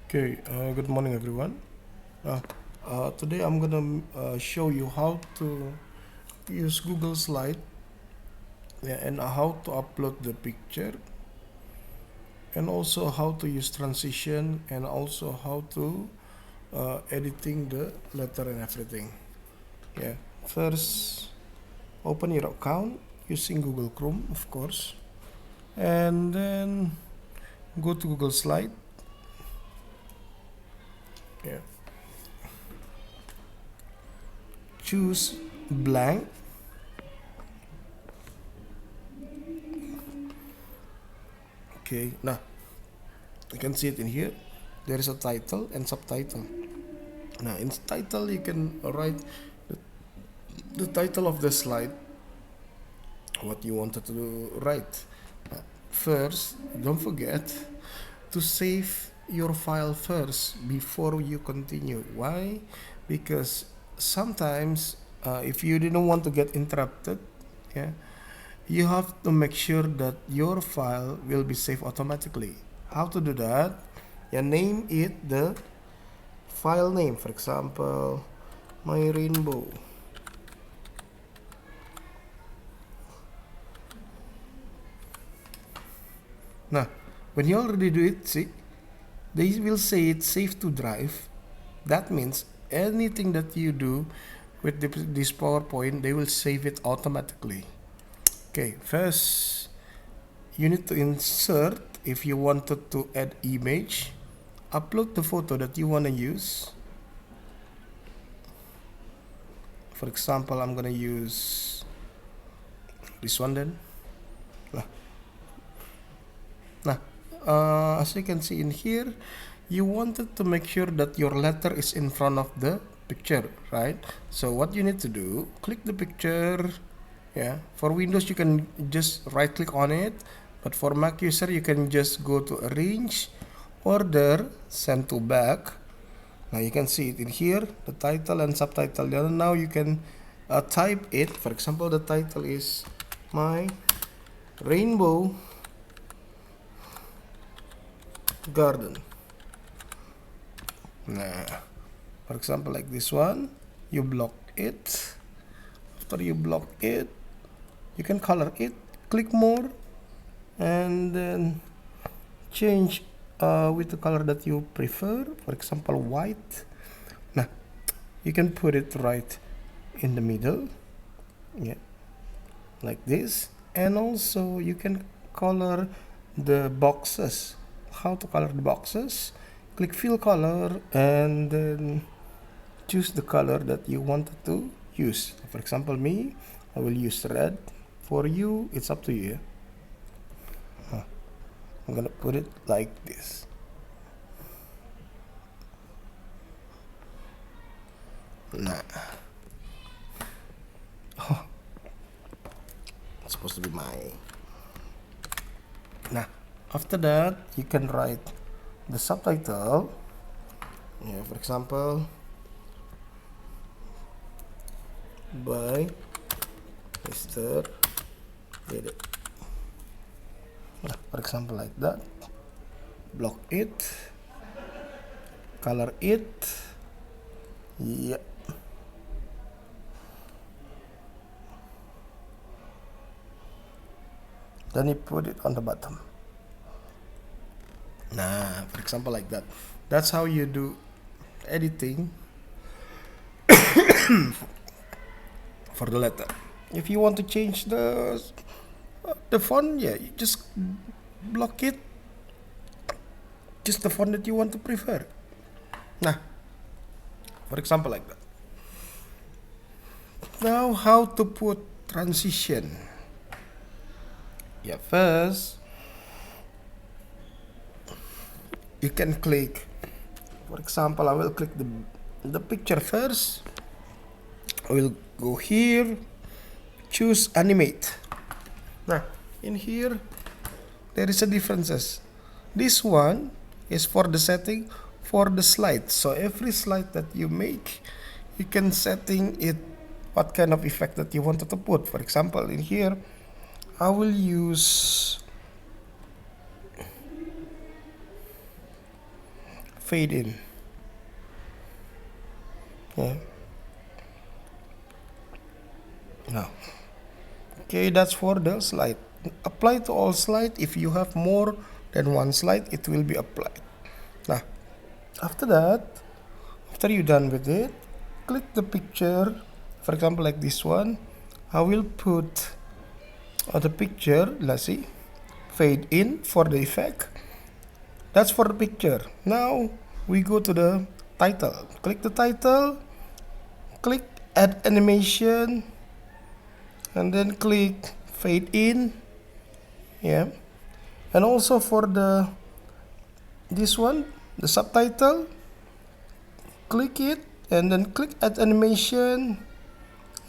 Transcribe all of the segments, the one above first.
Okay, good morning everyone. Uh, Today I'm gonna show you how to use Google Slide, yeah, and how to upload the picture, and also how to use transition, and also how to editing the letter and everything. Yeah, first open your account using Google Chrome, of course, and then go to Google Slide. Yeah, choose blank. Okay, now you can see it in here. There is a title and subtitle. Now in title you can write the, the title of the slide, what you wanted to write. First, don't forget to save your file first before you continue. Why? Because sometimes if you didn't want to get interrupted, yeah, you have to make sure that your file will be saved automatically. How to do that? Yeah, name it the file name, for example, my rainbow. Now, when you already do it, see, they will say it's safe to drive. That means anything that you do with this PowerPoint, they will save it automatically. Okay, first you need to insert. If you wanted to add image, upload the photo that you want to use. For example, I'm gonna use this one then. Nah, as you can see in here, you wanted to make sure that your letter is in front of the picture, right? So what you need to do, click the picture. Yeah, for Windows you can just right click on it, but for Mac user you can just go to arrange, order, send to back. Now you can see it in here, the title and subtitle. Then now you can type it. For example, the title is my rainbow garden. Nah, for example, like this one, you block it. After you block it, you can color it. Click more, and then change with the color that you prefer. For example, white. Nah, you can put it right in the middle. Yeah, like this. And also you can color the boxes. How to color the boxes? Click fill color and then choose the color that you wanted to use. For example, me, I will use red. For you, it's up to you. I'm gonna put it like this. Nah, it's supposed to be my. Nah, after that, you can write the subtitle. Yeah, for example, by Mr. Dede. For example, like that. Block it, color it. Yeah. Then you put it on the bottom. Nah, for example, like that. That's how you do editing for the letter. If you want to change the font, yeah, you just block it. Just the font that you want to prefer. Nah, for example, like that. Now, how to put transition? Yeah, first you can click. For example, I will click the picture first. I will go here, choose animate. Now, in here, there is a differences. This one is for the setting for the slide. So every slide that you make, you can setting it what kind of effect that you wanted to put. For example, in here, I will use fade in. Yeah. Now, okay, that's for the slide. Apply to all slide. If you have more than one slide, it will be applied. Now, after that, after you're done with it, click the picture. For example, like this one, I will put the picture. Let's see, fade in for the effect. That's for the picture. Now we go to the title. Click the title, click add animation, and then click fade in. Yeah, and also for the this one, the subtitle, click it and then click add animation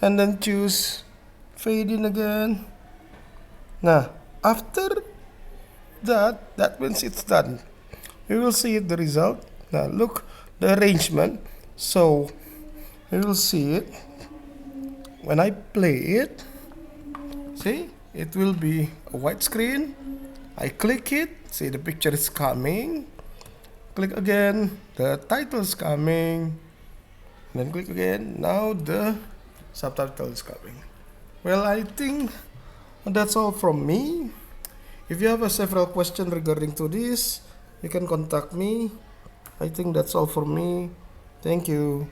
and then choose fade in again. Now after that means it's done. We will see the result. Now look the arrangement. So we will see it when I play it. See, it will be a white screen. I click it, see the picture is coming. Click again, the title is coming. Then click again, now the subtitle is coming. Well, I think that's all from me. If you have several questions regarding to this, you can contact me. I think that's all for me. Thank you.